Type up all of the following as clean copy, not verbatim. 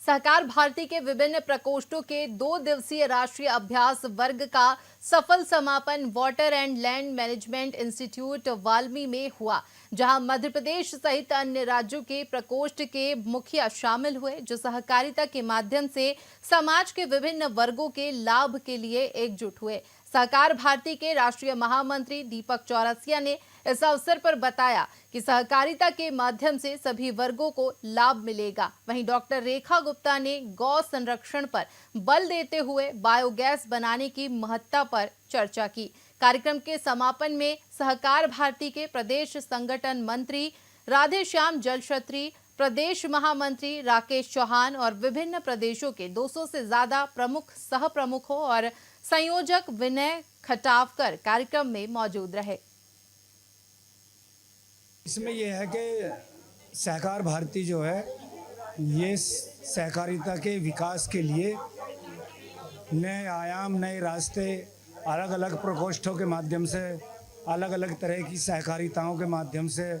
सहकार भारती के विभिन्न प्रकोष्ठों के 2 दिवसीय राष्ट्रीय अभ्यास वर्ग का सफल समापन water and land management institute WALMI में हुआ, जहां मध्य प्रदेश सहित अन्य राज्यों के प्रकोष्ठ के मुखिया शामिल हुए, जो सहकारिता के माध्यम से समाज के विभिन्न वर्गों के लाभ के लिए एकजुट हुए। सहकार भारती के राष्ट्रीय महामंत्री दीपक चौरसिया ने इस अवसर पर बताया कि सहकारिता के माध्यम से सभी वर्गों को लाभ मिलेगा। वहीं डॉक्टर रेखा गुप्ता ने गौ संरक्षण पर बल देते हुए बायोगैस बनाने की महत्ता पर चर्चा की। कार्यक्रम के समापन में सहकार भारती के प्रदेश संगठन मंत्री राधेश्याम जलशत्री, प्रदेश महामंत्री राकेश चौहान और विभिन्न प्रदेशों के 200 से ज्यादा प्रमुख, सह प्रमुखों और संयोजक विनय खटावकर कार्यक्रम में मौजूद रहे। इसमें यह है कि सहकार भारती जो है ये सहकारिता के विकास के लिए नए आयाम, नए रास्ते, अलग अलग प्रकोष्ठों के माध्यम से, अलग अलग तरह की सहकारिताओं के माध्यम से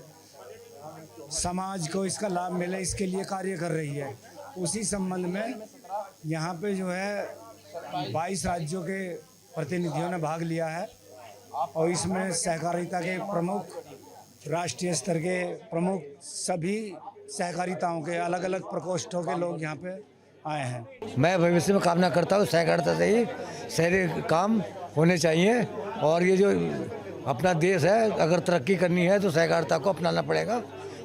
समाज को इसका लाभ मिले, इसके लिए कार्य कर रही है। उसी संबंध में यहाँ पे जो है 22 राज्यों के प्रतिनिधियों ने भाग लिया है और इसमें सहकारिता के प्रमुख, राष्ट्रीय स्तर के प्रमुख, सभी सहकारिताओं के अलग अलग प्रकोष्ठों के लोग यहाँ पे आए हैं। मैं भविष्य में कामना करता हूँ सहकारिता से ही शहरी काम होने चाहिए और ये जो अपना देश है, अगर तरक्की करनी है तो सहकारिता को अपनाना पड़ेगा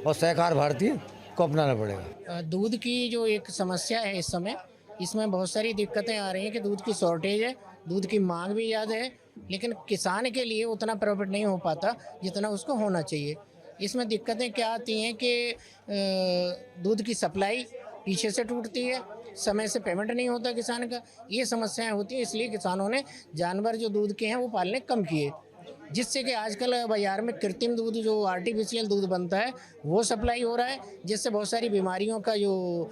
और सहकार भारती को अपनाना पड़ेगा। दूध की जो एक समस्या है इस समय, इसमें बहुत सारी दिक्कतें आ रही हैं कि दूध की शॉर्टेज है, दूध की मांग भी ज़्यादा है, लेकिन किसान के लिए उतना प्रॉफिट नहीं हो पाता जितना उसको होना चाहिए। इसमें दिक्कतें क्या आती हैं कि दूध की सप्लाई पीछे से टूटती है, समय से पेमेंट नहीं होता किसान का, ये समस्याएं होती हैं। इसलिए किसानों ने जानवर जो दूध के हैं वो पालने कम किए, जिससे कि आजकल बाज़ार में कृत्रिम दूध, जो आर्टिफिशियल दूध बनता है, वो सप्लाई हो रहा है, जिससे बहुत सारी बीमारियों का जो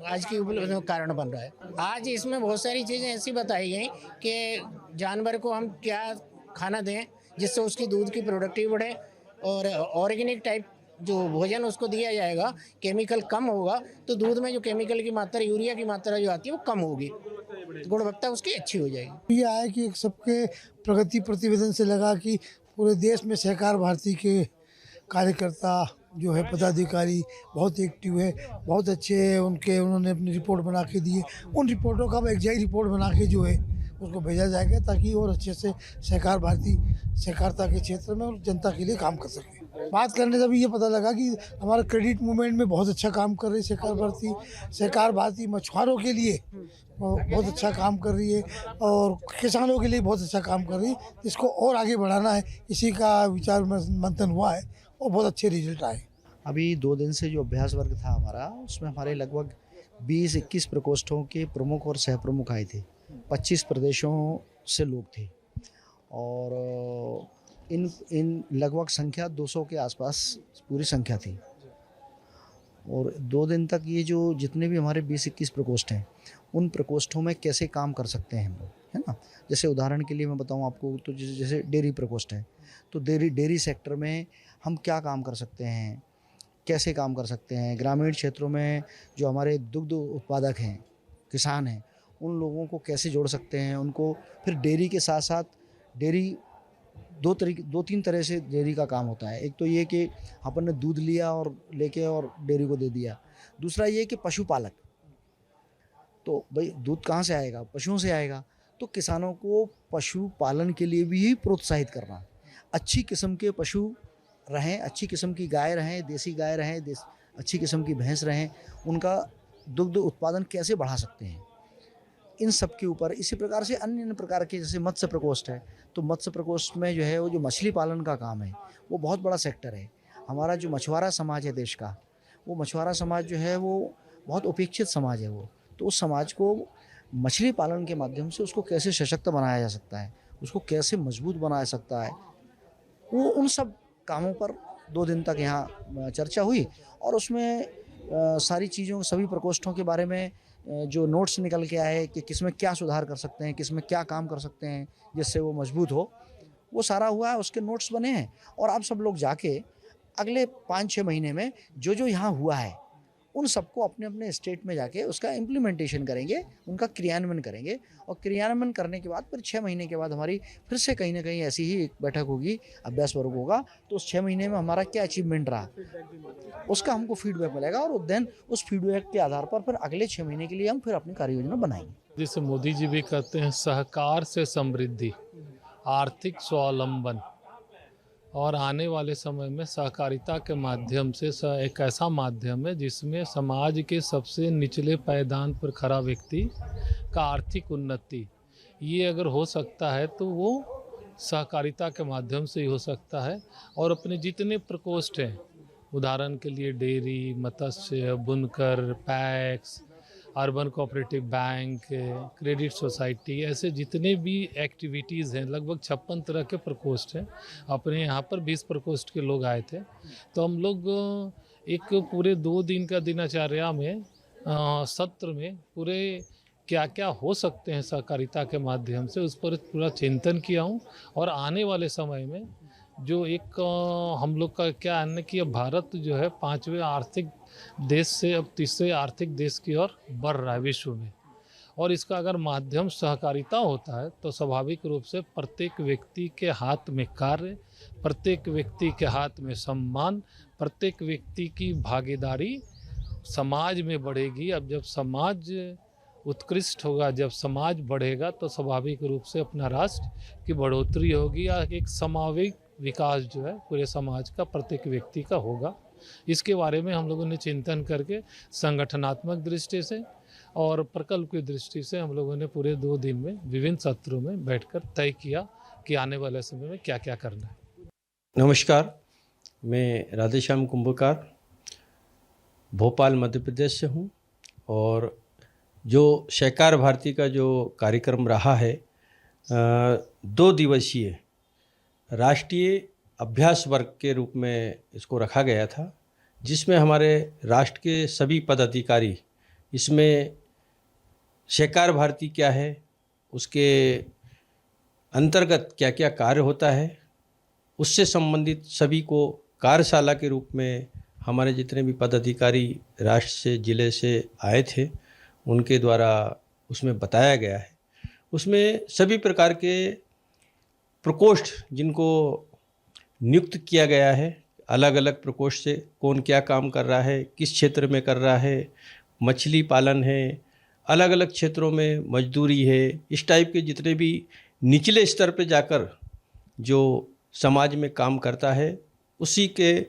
आज की कारण बन रहा है। आज इसमें बहुत सारी चीज़ें ऐसी बताई गई कि जानवर को हम क्या खाना दें जिससे उसकी दूध की प्रोडक्टिव बढ़े, और ऑर्गेनिक टाइप जो भोजन उसको दिया जाएगा, केमिकल कम होगा तो दूध में जो केमिकल की मात्रा, यूरिया की मात्रा जो आती है वो कम होगी, गुणवत्ता उसकी अच्छी हो जाएगी। ये है कि सबके प्रगति प्रतिवेदन से लगा कि पूरे देश में सहकार भारती के कार्यकर्ता जो है, पदाधिकारी बहुत एक्टिव है, बहुत अच्छे हैं। उन्होंने अपनी रिपोर्ट बना के दी है। उन रिपोर्टों का एग्जैक्ट रिपोर्ट बना के जो है उसको भेजा जाएगा ताकि और अच्छे से सहकार भारती सहकारिता के क्षेत्र में और जनता के लिए काम कर सके। बात करने से भी ये पता लगा कि हमारा क्रेडिट मूवमेंट में बहुत अच्छा काम कर रही है सहकार भारती। सहकार भारती मछुआरों के लिए बहुत अच्छा काम कर रही है और किसानों के लिए बहुत अच्छा काम कर रही है। इसको और आगे बढ़ाना है, इसी का विचार मंथन हुआ है और बहुत अच्छे रिजल्ट आए। अभी 2 दिन से जो अभ्यास वर्ग था हमारा, उसमें हमारे लगभग 20-21 प्रकोष्ठों के प्रमुख और सह प्रमुख आए थे। 25 प्रदेशों से लोग थे और इन लगभग संख्या 200 के आसपास पूरी संख्या थी। और 2 दिन तक ये जो जितने भी हमारे 20-21 प्रकोष्ठ हैं, उन प्रकोष्ठों में कैसे काम कर सकते हैं हम लोग, है ना। जैसे उदाहरण के लिए मैं बताऊं आपको, तो जैसे डेयरी प्रकोष्ठ है, तो डेयरी सेक्टर में हम क्या काम कर सकते हैं, कैसे काम कर सकते हैं। ग्रामीण क्षेत्रों में जो हमारे दुग्ध उत्पादक हैं, किसान हैं, उन लोगों को कैसे जोड़ सकते हैं, उनको फिर डेयरी के साथ साथ डेयरी 2-3 तरह से डेयरी का काम होता है। एक तो ये कि अपन ने दूध लिया और लेके और डेयरी को दे दिया। दूसरा ये कि पशुपालक, तो भाई दूध कहाँ से आएगा, पशुओं से आएगा। तो किसानों को पशुपालन के लिए भी प्रोत्साहित करना, अच्छी किस्म के पशु रहें, अच्छी किस्म की गाय रहें, देसी गाय रहें, अच्छी किस्म की भैंस रहें, उनका दुग्ध उत्पादन कैसे बढ़ा सकते हैं, इन सब के ऊपर। इसी प्रकार से अन्य प्रकार के, जैसे मत्स्य प्रकोष्ठ है, तो मत्स्य प्रकोष्ठ में जो है वो जो मछली पालन का काम है वो बहुत बड़ा सेक्टर है। हमारा जो मछुआरा समाज है देश का, वो मछुआरा समाज जो है वो बहुत उपेक्षित समाज है वो। तो उस समाज को मछली पालन के माध्यम से उसको कैसे सशक्त बनाया जा सकता है, उसको कैसे मजबूत बनाया सकता है, वो उन सब कामों पर 2 दिन तक यहाँ चर्चा हुई। और उसमें सारी चीज़ों, सभी प्रकोष्ठों के बारे में जो नोट्स निकल के आए कि किसमें क्या सुधार कर सकते हैं, किसमें क्या काम कर सकते हैं जिससे वो मजबूत हो, वो सारा हुआ है, उसके नोट्स बने हैं। और आप सब लोग जाके अगले 5-6 महीने में जो यहाँ हुआ है उन सबको अपने अपने स्टेट में जाके उसका इम्प्लीमेंटेशन करेंगे, उनका क्रियान्वयन करेंगे। और क्रियान्वयन करने के बाद फिर 6 महीने के बाद हमारी फिर से कहीं ना कहीं ऐसी ही एक बैठक होगी, अभ्यास वर्ग होगा। तो उस 6 महीने में हमारा क्या अचीवमेंट रहा उसका हमको फीडबैक मिलेगा, और देन उस फीडबैक के आधार पर फिर अगले 6 महीने के लिए हम फिर अपनी कार्य योजना बनाएंगे। जिसे मोदी जी भी कहते हैं सहकार से समृद्धि, आर्थिक स्वावलंबन, और आने वाले समय में सहकारिता के माध्यम से एक ऐसा माध्यम है जिसमें समाज के सबसे निचले पायदान पर खड़ा व्यक्ति का आर्थिक उन्नति, ये अगर हो सकता है तो वो सहकारिता के माध्यम से ही हो सकता है। और अपने जितने प्रकोष्ठ हैं, उदाहरण के लिए डेयरी, मत्स्य, बुनकर, PACS, urban cooperative bank, credit society, ऐसे जितने भी एक्टिविटीज़ हैं, लगभग 56 तरह के प्रकोष्ठ हैं। अपने यहाँ पर 20 प्रकोष्ठ के लोग आए थे। तो हम लोग एक पूरे 2 दिन का दिनचर्या में सत्र में पूरे क्या क्या हो सकते हैं सहकारिता के माध्यम से, उस पर पूरा चिंतन किया हूँ। और आने वाले समय में जो एक हम लोग का क्या है कि अब भारत जो है 5वें आर्थिक देश से अब 3रे आर्थिक देश की ओर बढ़ रहा है विश्व में। और इसका अगर माध्यम सहकारिता होता है तो स्वाभाविक रूप से प्रत्येक व्यक्ति के हाथ में कार्य, प्रत्येक व्यक्ति के हाथ में सम्मान, प्रत्येक व्यक्ति की भागीदारी समाज में बढ़ेगी। अब जब समाज उत्कृष्ट होगा, जब समाज बढ़ेगा, तो स्वाभाविक रूप से अपना राष्ट्र की बढ़ोतरी होगी, या एक समावेश विकास जो है पूरे समाज का, प्रत्येक व्यक्ति का होगा। इसके बारे में हम लोगों ने चिंतन करके संगठनात्मक दृष्टि से और प्रकल्प की दृष्टि से हम लोगों ने पूरे 2 दिन में विभिन्न सत्रों में बैठकर तय किया कि आने वाले समय में क्या क्या करना है। नमस्कार, मैं राधेश्याम कुंभकार भोपाल मध्य प्रदेश से हूँ। और जो सहकार भारती का जो कार्यक्रम रहा है 2 दिवसीय राष्ट्रीय अभ्यास वर्ग के रूप में इसको रखा गया था, जिसमें हमारे राष्ट्र के सभी पदाधिकारी इसमें सहकार भारती क्या है, उसके अंतर्गत क्या क्या कार्य होता है, उससे संबंधित सभी को कार्यशाला के रूप में हमारे जितने भी पदाधिकारी राष्ट्र से, जिले से आए थे, उनके द्वारा उसमें बताया गया है। उसमें सभी प्रकार के प्रकोष्ठ जिनको नियुक्त किया गया है, अलग अलग प्रकोष्ठ से कौन क्या काम कर रहा है, किस क्षेत्र में कर रहा है, मछली पालन है, अलग अलग क्षेत्रों में मजदूरी है, इस टाइप के जितने भी निचले स्तर पर जाकर जो समाज में काम करता है, उसी के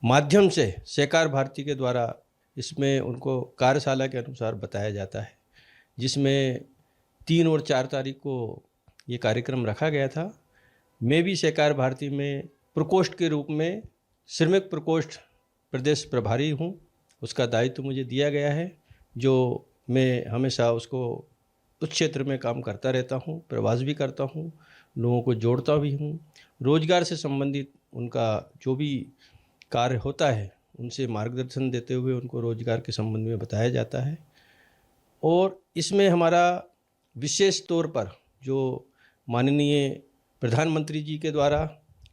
माध्यम से सहकार भारती के द्वारा इसमें उनको कार्यशाला के अनुसार बताया जाता है, जिसमें 3 और 4 तारीख को ये कार्यक्रम रखा गया था। मैं भी सहकार भारती में प्रकोष्ठ के रूप में श्रमिक प्रकोष्ठ प्रदेश प्रभारी हूँ। उसका दायित्व मुझे दिया गया है, जो मैं हमेशा उसको उस क्षेत्र में काम करता रहता हूँ, प्रवास भी करता हूँ, लोगों को जोड़ता भी हूँ। रोजगार से संबंधित उनका जो भी कार्य होता है उनसे मार्गदर्शन देते हुए उनको रोजगार के संबंध में बताया जाता है। और इसमें हमारा विशेष तौर पर जो माननीय प्रधानमंत्री जी के द्वारा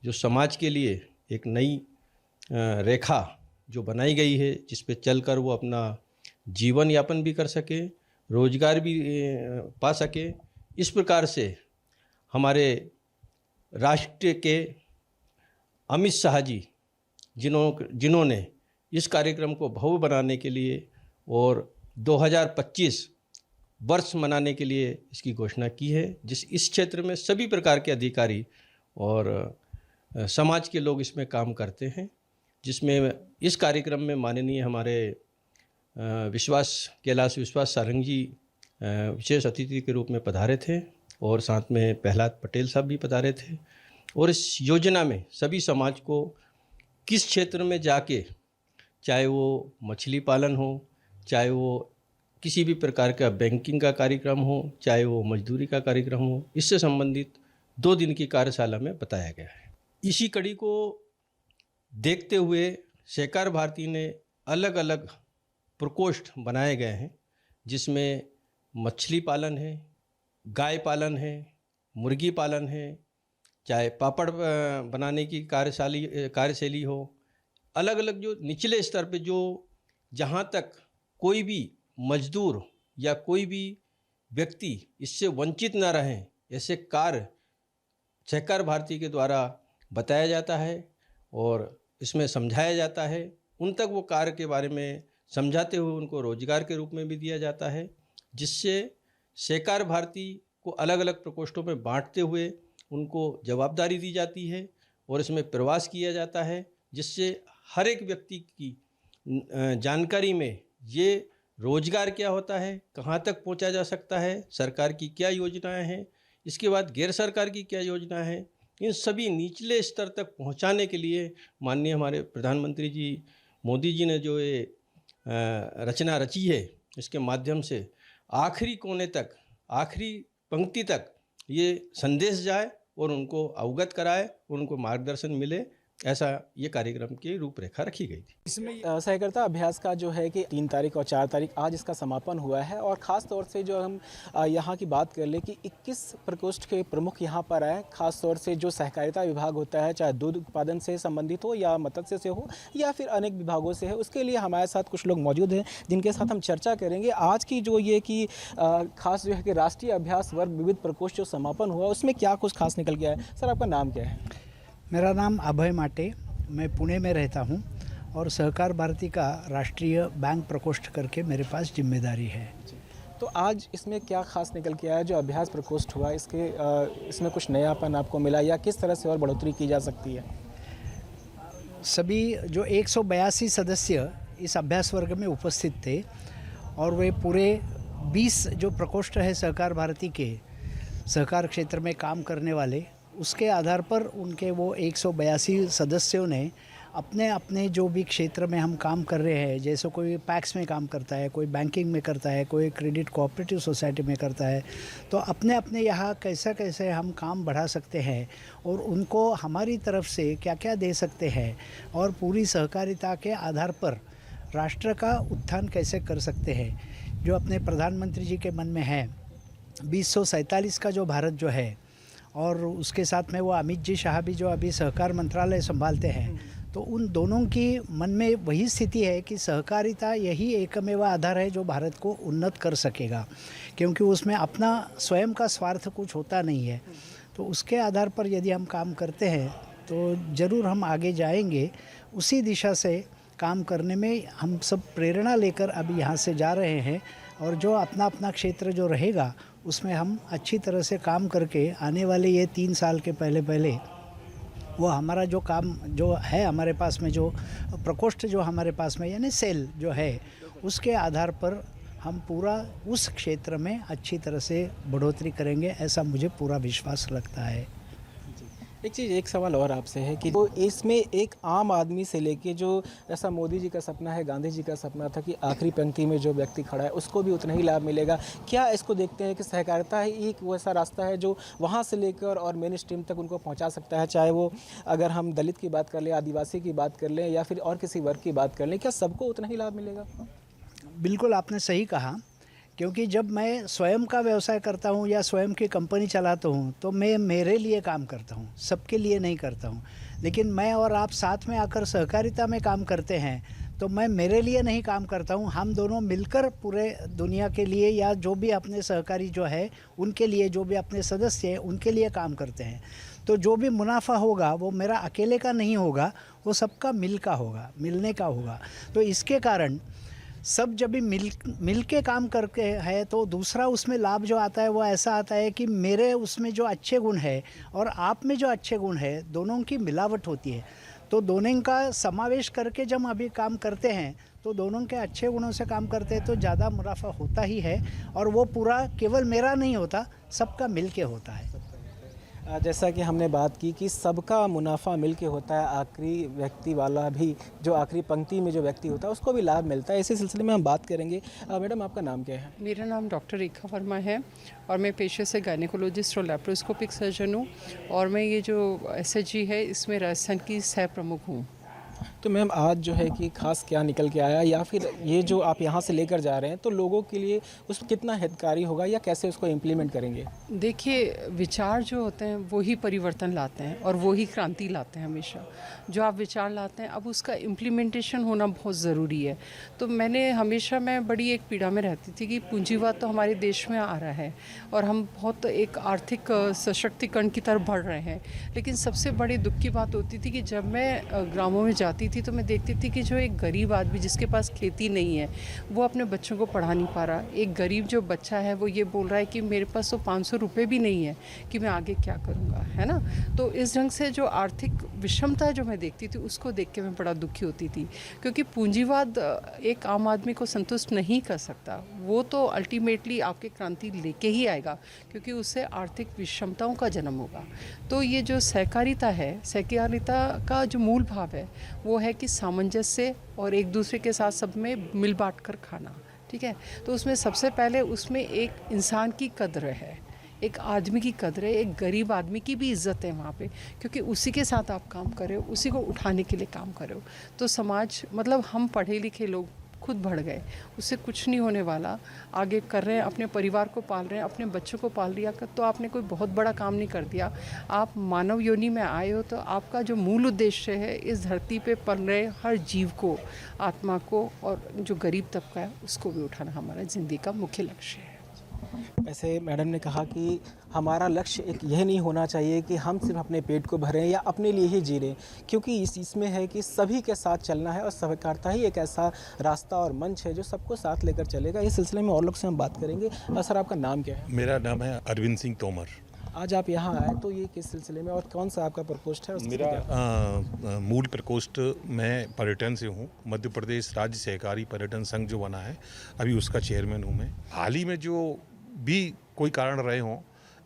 जो समाज के लिए एक नई रेखा जो बनाई गई है, जिस पे चलकर वो अपना जीवन यापन भी कर सके, रोजगार भी पा सके, इस प्रकार से हमारे राष्ट्र के अमित शाह जी जिन्होंने इस कार्यक्रम को भव्य बनाने के लिए और 2025 वर्ष मनाने के लिए इसकी घोषणा की है, इस क्षेत्र में सभी प्रकार के अधिकारी और समाज के लोग इसमें काम करते हैं, जिसमें इस कार्यक्रम में माननीय हमारे कैलाश विश्वास सारंग जी विशेष अतिथि के रूप में पधारे थे, और साथ में प्रहलाद पटेल साहब भी पधारे थे। और इस योजना में सभी समाज को किस क्षेत्र में जाके, चाहे वो मछली पालन हो, चाहे वो किसी भी प्रकार का बैंकिंग का कार्यक्रम हो, चाहे वो मजदूरी का कार्यक्रम हो, इससे संबंधित 2 दिन की कार्यशाला में बताया गया है। इसी कड़ी को देखते हुए सहकार भारती ने अलग अलग प्रकोष्ठ बनाए गए हैं, जिसमें मछली पालन है, गाय पालन है, मुर्गी पालन है, चाहे पापड़ बनाने की कार्यशैली हो, अलग अलग जो निचले स्तर पे जो जहाँ तक कोई भी मजदूर या कोई भी व्यक्ति इससे वंचित न रहें, ऐसे कार्य सहकार भारती के द्वारा बताया जाता है और इसमें समझाया जाता है। उन तक वो कार्य के बारे में समझाते हुए उनको रोजगार के रूप में भी दिया जाता है, जिससे सहकार भारती को अलग अलग प्रकोष्ठों में बांटते हुए उनको जवाबदारी दी जाती है और इसमें प्रवास किया जाता है, जिससे हर एक व्यक्ति की जानकारी में ये रोजगार क्या होता है, कहाँ तक पहुँचा जा सकता है, सरकार की क्या योजनाएं हैं, इसके बाद गैर सरकार की क्या योजनाएं हैं, इन सभी निचले स्तर तक पहुँचाने के लिए माननीय हमारे प्रधानमंत्री जी मोदी जी ने जो ये रचना रची है, इसके माध्यम से आखिरी कोने तक, आखिरी पंक्ति तक ये संदेश जाए और उनको अवगत कराए, उनको मार्गदर्शन मिले, ऐसा ये कार्यक्रम की रूपरेखा रखी गई थी। इसमें सहकारिता अभ्यास का जो है कि 3 तारीख और 4 तारीख आज इसका समापन हुआ है और ख़ास तौर से जो हम यहाँ की बात कर लें कि 21 प्रकोष्ठ के प्रमुख यहाँ पर आए, ख़ास तौर से जो सहकारिता विभाग होता है, चाहे दूध उत्पादन से संबंधित हो या मत्स्य से हो या फिर अनेक विभागों से है, उसके लिए हमारे साथ कुछ लोग मौजूद हैं जिनके साथ हम चर्चा करेंगे। आज की जो ये कि खास जो है कि राष्ट्रीय अभ्यास वर्ग विविध प्रकोष्ठ जो समापन हुआ उसमें क्या कुछ खास निकल गया है। सर, आपका नाम क्या है? मेरा नाम अभय माटे, मैं पुणे में रहता हूं और सहकार भारती का राष्ट्रीय बैंक प्रकोष्ठ करके मेरे पास जिम्मेदारी है। तो आज इसमें क्या खास निकल के आया जो अभ्यास प्रकोष्ठ हुआ, इसमें कुछ नयापन आपको मिला या किस तरह से और बढ़ोतरी की जा सकती है? सभी जो 182 सदस्य इस अभ्यास वर्ग में उपस्थित थे और वे पूरे 20 जो प्रकोष्ठ है सहकार भारती के सहकार क्षेत्र में काम करने वाले, उसके आधार पर उनके वो 182 सदस्यों ने अपने अपने जो भी क्षेत्र में हम काम कर रहे हैं, जैसे कोई पैक्स में काम करता है, कोई बैंकिंग में करता है, कोई क्रेडिट कोऑपरेटिव सोसाइटी में करता है, तो अपने अपने यहाँ कैसे कैसे हम काम बढ़ा सकते हैं और उनको हमारी तरफ से क्या क्या दे सकते हैं और पूरी सहकारिता के आधार पर राष्ट्र का उत्थान कैसे कर सकते हैं। जो अपने प्रधानमंत्री जी के मन में है 2047 का जो भारत जो है, और उसके साथ में वो अमित जी शाह भी जो अभी सहकार मंत्रालय संभालते हैं, तो उन दोनों की मन में वही स्थिति है कि सहकारिता यही एकमेव आधार है जो भारत को उन्नत कर सकेगा, क्योंकि उसमें अपना स्वयं का स्वार्थ कुछ होता नहीं है। तो उसके आधार पर यदि हम काम करते हैं तो ज़रूर हम आगे जाएंगे। उसी दिशा से काम करने में हम सब प्रेरणा लेकर अभी यहाँ से जा रहे हैं और जो अपना अपना क्षेत्र जो रहेगा उसमें हम अच्छी तरह से काम करके आने वाले ये 3 साल के पहले वो हमारा जो काम जो है हमारे पास में, जो प्रकोष्ठ जो हमारे पास में यानी सेल जो है, उसके आधार पर हम पूरा उस क्षेत्र में अच्छी तरह से बढ़ोतरी करेंगे, ऐसा मुझे पूरा विश्वास लगता है। एक सवाल और आपसे है कि वो इसमें एक आम आदमी से लेके जो ऐसा मोदी जी का सपना है, गांधी जी का सपना था कि आखिरी पंक्ति में जो व्यक्ति खड़ा है उसको भी उतना ही लाभ मिलेगा, क्या इसको देखते हैं कि सहकारिता ही एक वैसा रास्ता है जो वहाँ से लेकर और मेन स्ट्रीम तक उनको पहुँचा सकता है? चाहे वो अगर हम दलित की बात कर लें, आदिवासी की बात कर लें या फिर और किसी वर्ग की बात कर लें, क्या सबको उतना ही लाभ मिलेगा? बिल्कुल आपने सही कहा, क्योंकि जब मैं स्वयं का व्यवसाय करता हूँ या स्वयं की कंपनी चलाता हूँ तो मैं मेरे लिए काम करता हूँ, सबके लिए नहीं करता हूँ। लेकिन मैं और आप साथ में आकर सहकारिता में काम करते हैं तो मैं मेरे लिए नहीं काम करता हूँ, हम दोनों मिलकर पूरे दुनिया के लिए या जो भी अपने सहकारी जो है उनके लिए, जो भी अपने सदस्य हैं उनके लिए काम करते हैं। तो जो भी मुनाफा होगा वो मेरा अकेले का नहीं होगा, वो सबका मिलने का होगा। तो इसके कारण सब जब भी मिल के काम करके है तो दूसरा उसमें लाभ जो आता है वो ऐसा आता है कि मेरे उसमें जो अच्छे गुण है और आप में जो अच्छे गुण है, दोनों की मिलावट होती है। तो दोनों का समावेश करके जब हम अभी काम करते हैं तो दोनों के अच्छे गुणों से काम करते हैं तो ज़्यादा मुनाफा होता ही है और वो पूरा केवल मेरा नहीं होता, सबका मिल के होता है। जैसा कि हमने बात की कि सबका मुनाफा मिलके होता है, आखिरी व्यक्ति वाला भी, जो आखिरी पंक्ति में जो व्यक्ति होता है उसको भी लाभ मिलता है। इसी सिलसिले में हम बात करेंगे। मैडम, आपका नाम क्या है? मेरा नाम डॉक्टर रेखा वर्मा है और मैं पेशे से गायनेकोलॉजिस्ट और लैप्रोस्कोपिक सर्जन हूँ और मैं ये जो SHG है इसमें राजस्थान की सह प्रमुख हूँ। तो मैम आज जो है कि खास क्या निकल के आया, या फिर ये जो आप यहाँ से लेकर जा रहे हैं तो लोगों के लिए उस कितना हितकारी होगा या कैसे उसको इम्प्लीमेंट करेंगे? देखिए, विचार जो होते हैं वो ही परिवर्तन लाते हैं और वो ही क्रांति लाते हैं। हमेशा जो आप विचार लाते हैं, अब उसका इम्प्लीमेंटेशन होना बहुत ज़रूरी है। तो मैं बड़ी एक पीड़ा में रहती थी कि पूंजीवाद तो हमारे देश में आ रहा है और हम बहुत एक आर्थिक सशक्तिकरण की तरफ बढ़ रहे हैं, लेकिन सबसे बड़ी दुख की बात होती थी कि जब मैं ग्रामों में जाती थी तो मैं देखती थी कि जो एक गरीब आदमी जिसके पास खेती नहीं है वो अपने बच्चों को पढ़ा नहीं पा रहा। एक गरीब जो बच्चा है वो ये बोल रहा है कि मेरे पास तो 500 रुपये भी नहीं है कि मैं आगे क्या करूँगा, है ना। तो इस ढंग से जो आर्थिक विषमता जो मैं देखती थी उसको देख के मैं बड़ा दुखी होती थी, क्योंकि पूंजीवाद एक आम आदमी को संतुष्ट नहीं कर सकता। वो तो अल्टीमेटली आपके क्रांति लेके ही आएगा, क्योंकि उससे आर्थिक विषमताओं का जन्म होगा। तो ये जो सहकारिता है, सहकारिता का जो मूल भाव है वो है कि सामंजस्य और एक दूसरे के साथ सब में मिल बांट कर खाना, ठीक है। तो उसमें सबसे पहले उसमें एक इंसान की कद्र है, एक आदमी की कद्र है, एक गरीब आदमी की भी इज्जत है वहाँ पे, क्योंकि उसी के साथ आप काम कर रहे हो, उसी को उठाने के लिए काम कर रहे हो। तो समाज, मतलब हम पढ़े लिखे लोग खुद बढ़ गए, उससे कुछ नहीं होने वाला। आगे कर रहे हैं, अपने परिवार को पाल रहे हैं, अपने बच्चों को पाल लिया तो आपने कोई बहुत बड़ा काम नहीं कर दिया। आप मानव योनि में आए हो तो आपका जो मूल उद्देश्य है इस धरती पे पल रहे हर जीव को, आत्मा को और जो गरीब तबका है उसको भी उठाना हमारा ज़िंदगी का मुख्य लक्ष्य है। वैसे मैडम ने कहा कि हमारा लक्ष्य एक यह नहीं होना चाहिए कि हम सिर्फ अपने पेट को भरें या अपने लिए ही जी लें, क्योंकि इसमें है कि सभी के साथ चलना है और सहकारिता ही एक ऐसा रास्ता और मंच है जो सबको साथ लेकर चलेगा। इस सिलसिले में और लोग से हम बात करेंगे। सर, आपका नाम क्या है? मेरा नाम है अरविंद सिंह तोमर। आज आप यहाँ आए तो ये किस सिलसिले में और कौन सा आपका प्रकोष्ठ है? मेरा मूल प्रकोष्ठ, मैं पर्यटन से हूँ। मध्य प्रदेश राज्य सहकारी पर्यटन संघ जो बना है, अभी उसका चेयरमैन हूँ मैं। हाल ही में जो भी कोई कारण रहे हों,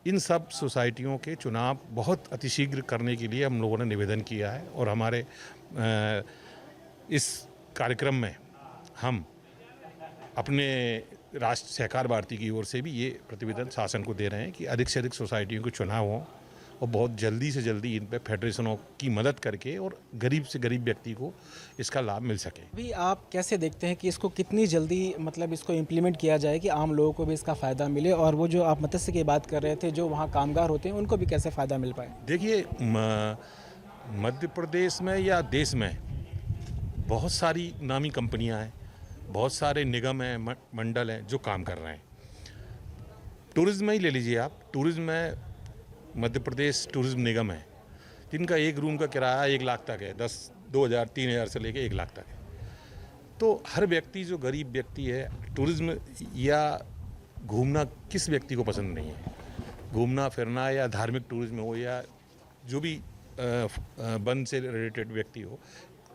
इन सब सोसाइटियों के चुनाव बहुत अतिशीघ्र करने के लिए हम लोगों ने निवेदन किया है और हमारे इस कार्यक्रम में हम अपने राष्ट्र सहकार भारती की ओर से भी ये प्रतिवेदन शासन को दे रहे हैं कि अधिक से अधिक सोसाइटियों के चुनाव हों और बहुत जल्दी से जल्दी इन पे फेडरेशनों की मदद करके और गरीब से गरीब व्यक्ति को इसका लाभ मिल सके। अभी आप कैसे देखते हैं कि इसको कितनी जल्दी मतलब इसको इम्प्लीमेंट किया जाए कि आम लोगों को भी इसका फ़ायदा मिले, और वो जो आप मत्स्य की बात कर रहे थे जो वहाँ कामगार होते हैं उनको भी कैसे फ़ायदा मिल पाए? देखिए, मध्य प्रदेश में या देश में बहुत सारी नामी कंपनियाँ हैं, बहुत सारे निगम हैं, मंडल हैं जो काम कर रहे हैं। टूरिज़्म में ही ले लीजिए आप, टूरिज़्म में मध्य प्रदेश टूरिज़्म निगम है जिनका एक रूम का किराया 1 लाख तक है, 2,000 3,000 से लेके 1 लाख तक है। तो हर व्यक्ति, जो गरीब व्यक्ति है, टूरिज़्म या घूमना किस व्यक्ति को पसंद नहीं है? घूमना फिरना या धार्मिक टूरिज़्म हो या जो भी वन से रिलेटेड व्यक्ति हो,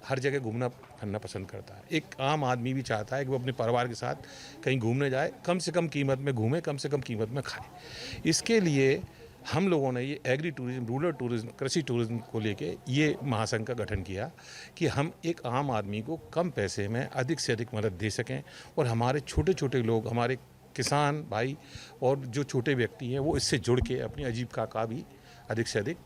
हर जगह घूमना फिरना पसंद करता है। एक आम आदमी भी चाहता है कि वो अपने परिवार के साथ कहीं घूमने जाए, कम से कम कीमत में घूमे, कम से कम कीमत में खाए। इसके लिए हम लोगों ने ये एग्री टूरिज्म, रूरल टूरिज्म, कृषि टूरिज्म को लेके ये महासंघ का गठन किया कि हम एक आम आदमी को कम पैसे में अधिक से अधिक मदद दे सकें और हमारे छोटे छोटे लोग, हमारे किसान भाई और जो छोटे व्यक्ति हैं वो इससे जुड़ के अपनी आजीविका का भी अधिक से अधिक।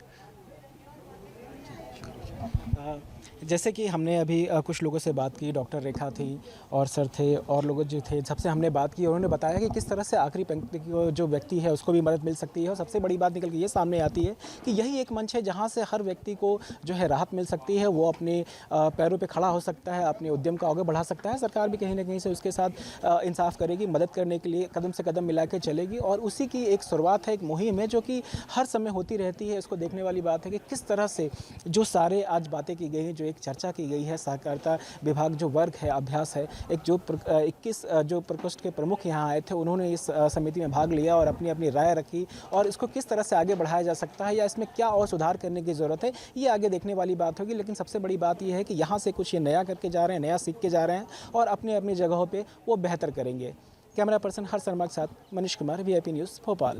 जैसे कि हमने अभी कुछ लोगों से बात की, डॉक्टर रेखा थी और सर थे और लोग जो थे, सबसे हमने बात की, उन्होंने बताया कि किस तरह से आखिरी पंक्ति की जो व्यक्ति है उसको भी मदद मिल सकती है। और सबसे बड़ी बात निकल के ये सामने आती है कि यही एक मंच है जहाँ से हर व्यक्ति को जो है राहत मिल सकती है, वो अपने पैरों पर खड़ा हो सकता है, अपने उद्यम को आगे बढ़ा सकता है। सरकार भी कहीं ना कहीं से उसके साथ इंसाफ करेगी, मदद करने के लिए कदम से कदम मिला के चलेगी और उसी की एक शुरुआत है, एक मुहिम है जो कि हर समय होती रहती है। इसको देखने वाली बात है कि किस तरह से जो सारे आज बातें की गई हैं, जो एक चर्चा की गई है, सहकारिता विभाग जो वर्ग है, अभ्यास है, एक जो 21 जो प्रकोष्ठ के प्रमुख यहाँ आए थे, उन्होंने इस समिति में भाग लिया और अपनी अपनी राय रखी और इसको किस तरह से आगे बढ़ाया जा सकता है या इसमें क्या और सुधार करने की ज़रूरत है, ये आगे देखने वाली बात होगी। लेकिन सबसे बड़ी बात यह है कि यहाँ से कुछ ये नया करके जा रहे हैं, नया सीख के जा रहे हैं और अपनी अपनी जगहों पर वो बेहतर करेंगे। कैमरा पर्सन हर शर्मा के साथ मनीष कुमार, VIP न्यूज़, भोपाल।